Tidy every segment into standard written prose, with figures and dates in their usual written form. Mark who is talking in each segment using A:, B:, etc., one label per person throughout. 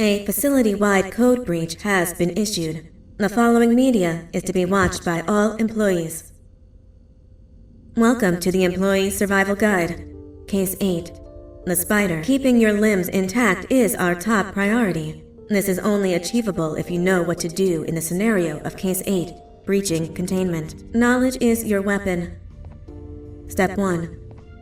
A: A facility-wide code breach has been issued. The following media is to be watched by all employees. Welcome to the Employee Survival Guide. Case 8. The spider. Keeping your limbs intact is our top priority. This is only achievable if you know what to do in the scenario of Case 8, breaching containment. Knowledge is your weapon. Step 1.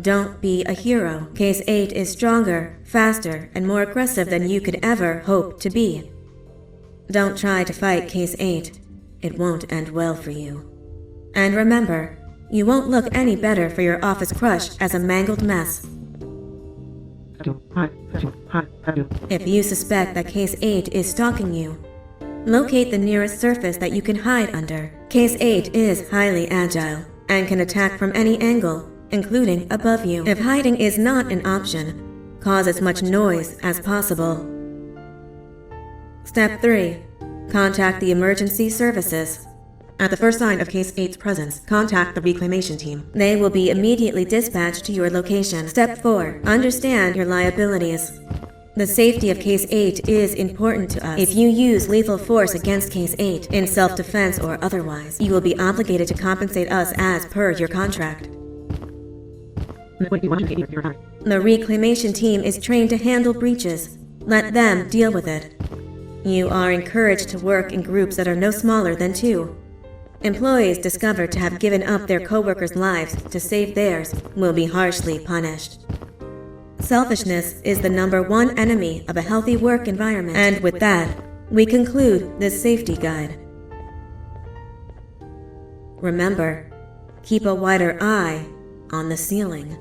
A: Don't be a hero. Case 8 is stronger, faster, and more aggressive than you could ever hope to be. Don't try to fight Case 8. It won't end well for you. And remember, you won't look any better for your office crush as a mangled mess. If you suspect that Case 8 is stalking you, locate the nearest surface that you can hide under. Case 8 is highly agile and can attack from any angle, including above you. If hiding is not an option, cause as much noise as possible. Step 3. Contact the emergency services. At the first sign of Case 8's presence, contact the reclamation team. They will be immediately dispatched to your location. Step 4. Understand your liabilities. The safety of Case 8 is important to us. If you use lethal force against Case 8, in self-defense or otherwise, you will be obligated to compensate us as per your contract. The reclamation team is trained to handle breaches. Let them deal with it. You are encouraged to work in groups that are no smaller than 2. Employees discovered to have given up their co-workers' lives to save theirs will be harshly punished. Selfishness is the #1 enemy of a healthy work environment. And with that, we conclude this safety guide. Remember, keep a wider eye on the ceiling.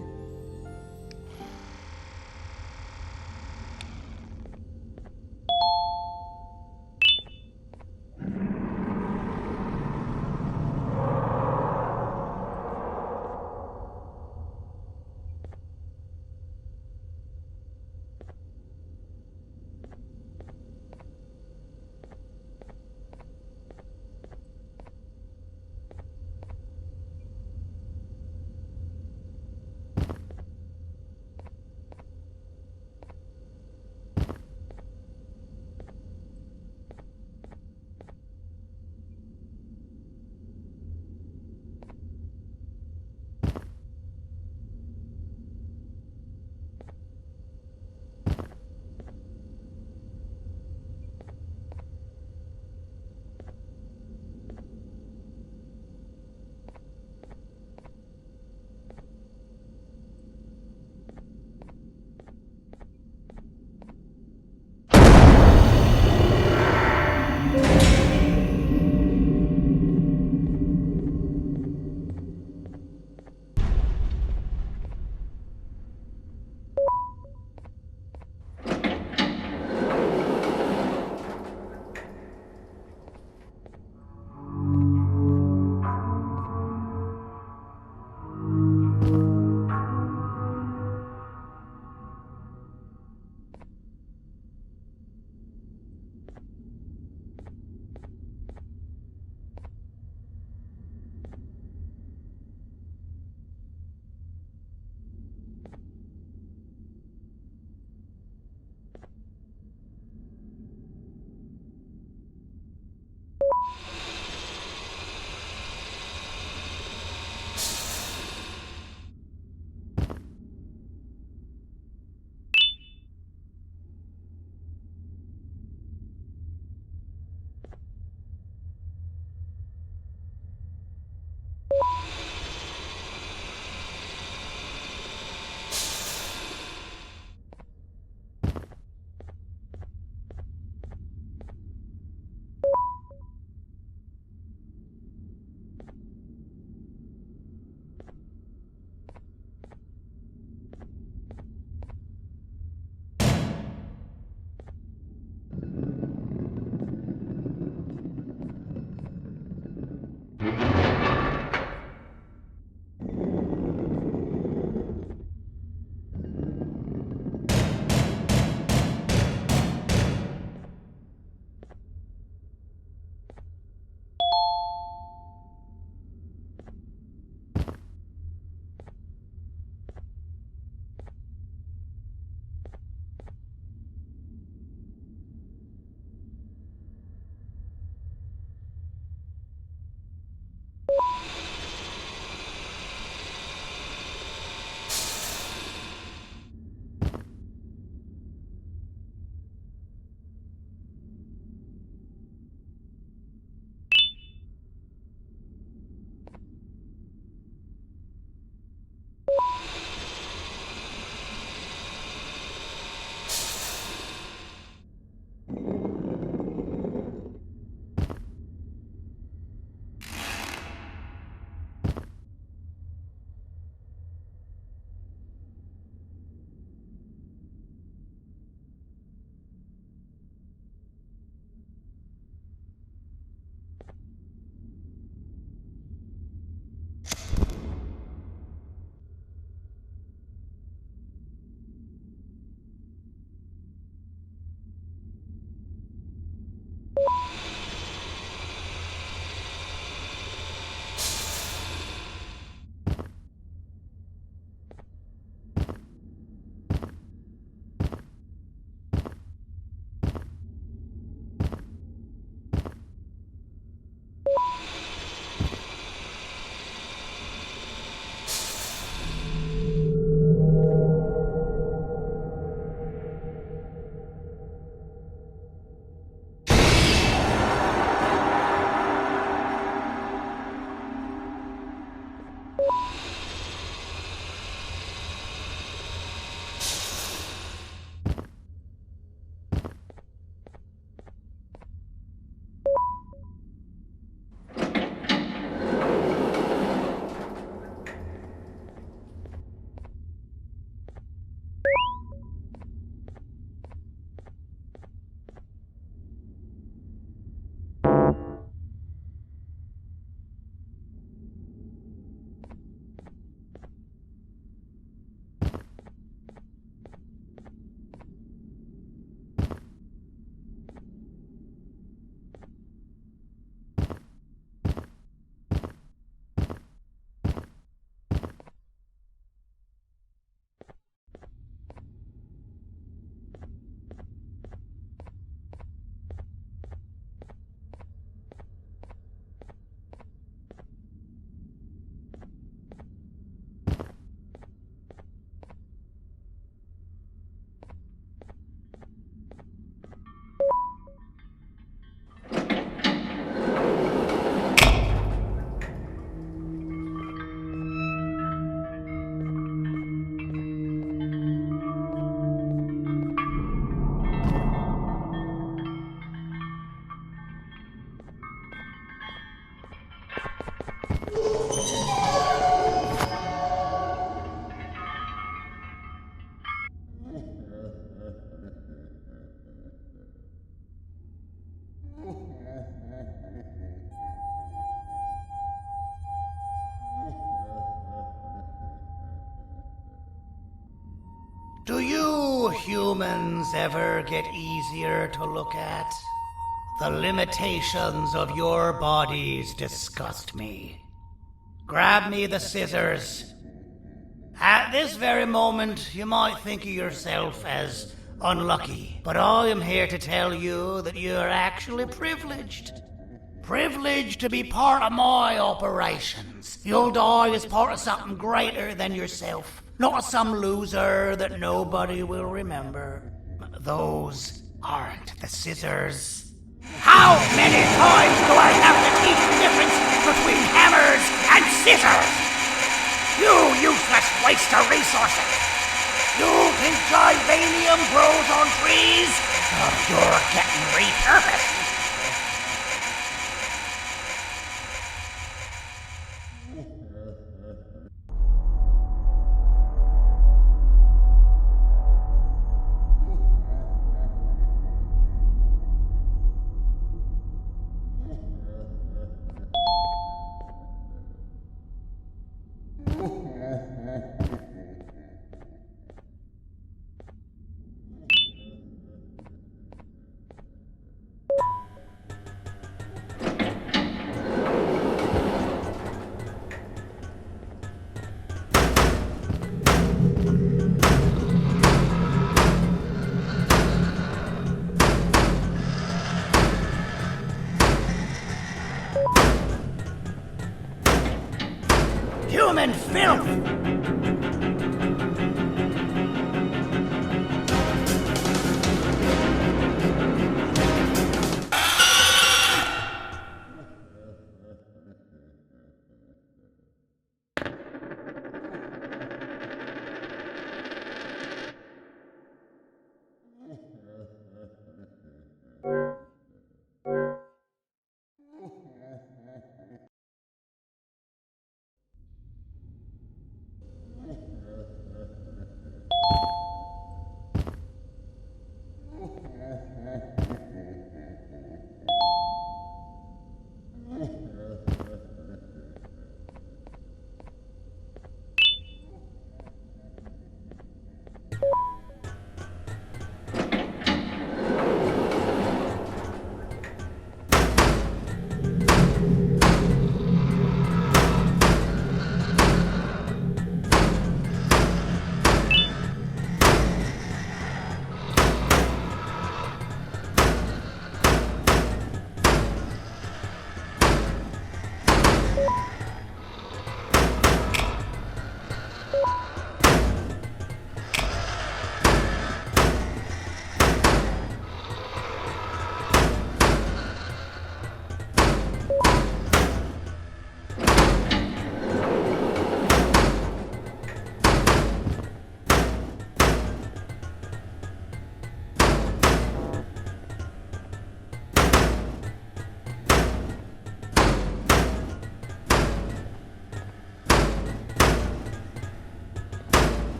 B: humans ever get easier to look at? The limitations of your bodies disgust me. Grab me the scissors. At this very moment, you might think of yourself as unlucky, but I am here to tell you that you are actually privileged. Privileged to be part of my operations. You'll die as part of something greater than yourself, not as some loser that nobody will remember. Those aren't the scissors. How many times do I have to teach the difference between hammers and scissors? You useless waste of resources! You think Givanium grows on trees? Oh, you're getting repurposed!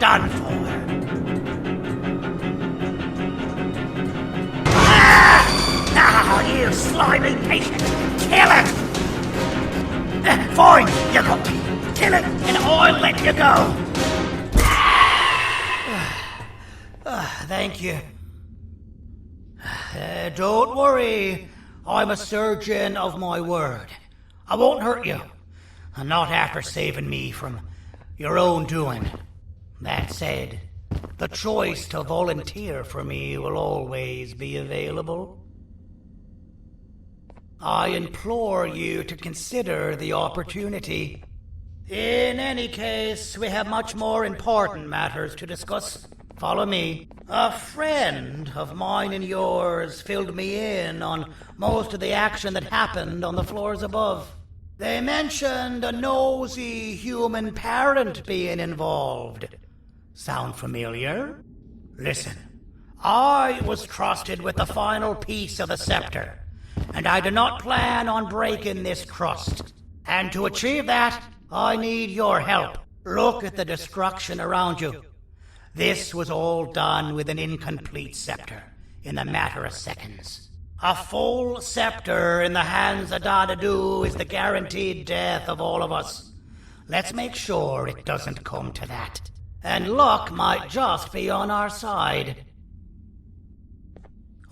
B: done for. Ah! Now, you slimy patient! Kill it! Fine, you got me. Kill it, and I'll let you go. Thank you. Don't worry. I'm a surgeon of my word. I won't hurt you. Not after saving me from your own doing. That said, the choice to volunteer for me will always be available. I implore you to consider the opportunity. In any case, we have much more important matters to discuss. Follow me. A friend of mine and yours filled me in on most of the action that happened on the floors above. They mentioned a nosy human parent being involved. Sound familiar? Listen, I was trusted with the final piece of the scepter, and I do not plan on breaking this trust. And to achieve that, I need your help. Look at the destruction around you. This was all done with an incomplete scepter, in a matter of seconds. A full scepter in the hands of DaDaDoo is the guaranteed death of all of us. Let's make sure it doesn't come to that. And luck might just be on our side.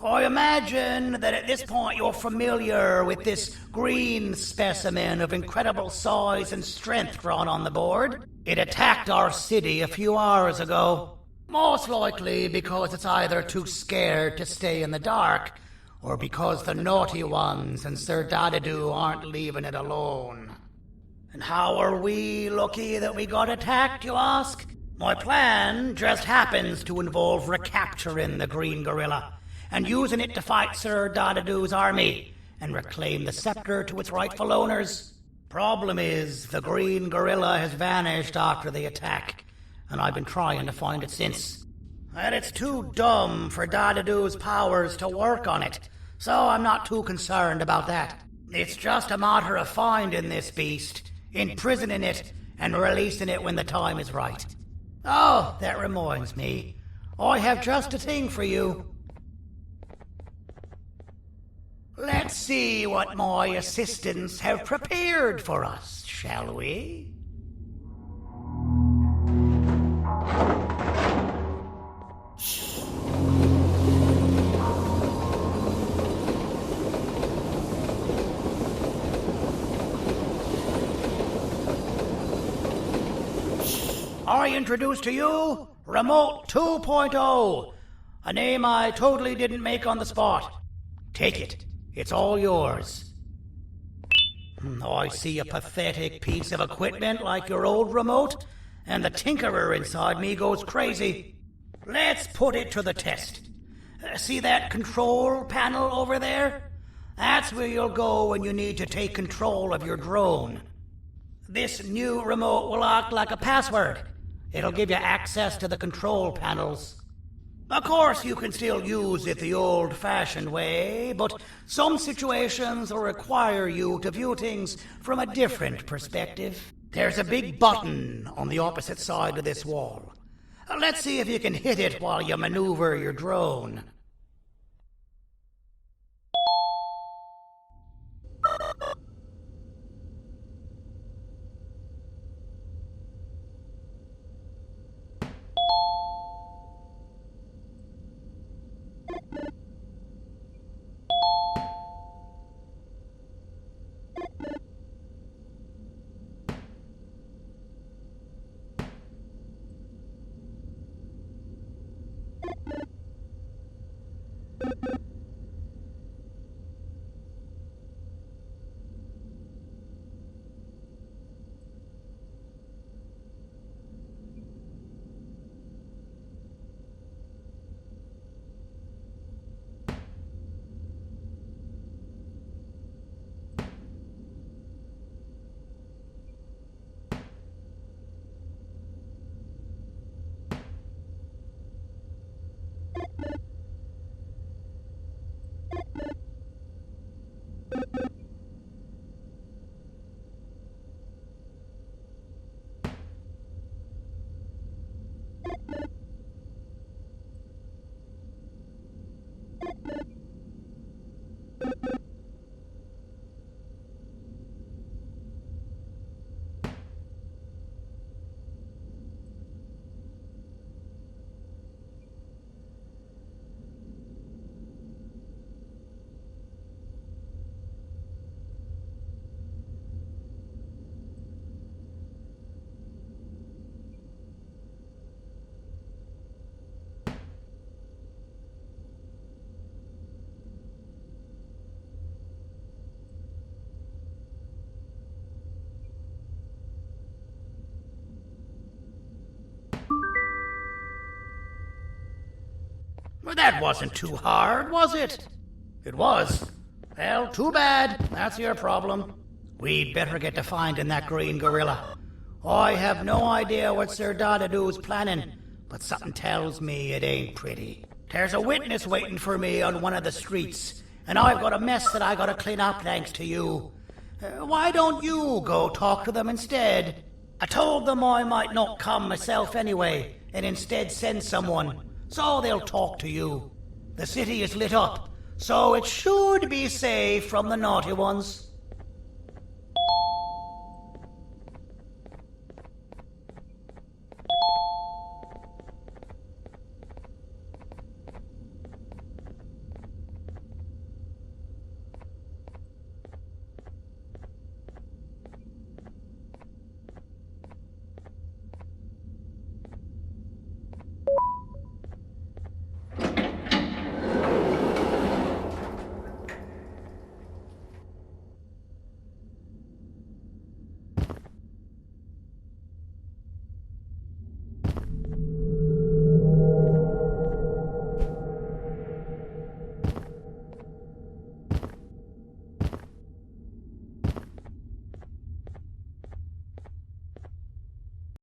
B: I imagine that at this point you're familiar with this green specimen of incredible size and strength drawn on the board. It attacked our city a few hours ago. Most likely because it's either too scared to stay in the dark, or because the naughty ones and Sir DaDaDoo aren't leaving it alone. And how are we lucky that we got attacked, you ask? My plan just happens to involve recapturing the green gorilla and using it to fight Sir DaDaDoo's army and reclaim the scepter to its rightful owners. Problem is, the green gorilla has vanished after the attack, and I've been trying to find it since. And it's too dumb for DaDaDoo's powers to work on it, so I'm not too concerned about that. It's just a matter of finding this beast, imprisoning it, and releasing it when the time is right. Oh, that reminds me. I have just a thing for you. Let's see what my assistants have prepared for us, shall we? I introduce to you Remote 2.0, a name I totally didn't make on the spot. Take it. It's all yours. I see a pathetic piece of equipment like your old remote, and the tinkerer inside me goes crazy. Let's put it to the test. See that control panel over there? That's where you'll go when you need to take control of your drone. This new remote will act like a password. It'll give you access to the control panels. Of course, you can still use it the old-fashioned way, but some situations will require you to view things from a different perspective. There's a big button on the opposite side of this wall. Let's see if you can hit it while you maneuver your drone. But that wasn't too hard, was it? It was. Well, too bad. That's your problem. We'd better get to finding that green gorilla. I have no idea what Sir DaDaDoo's planning, but something tells me it ain't pretty. There's a witness waiting for me on one of the streets, and I've got a mess that I gotta clean up thanks to you. Why don't you go talk to them instead? I told them I might not come myself anyway, and instead send someone, so they'll talk to you. The city is lit up, so it should be safe from the naughty ones.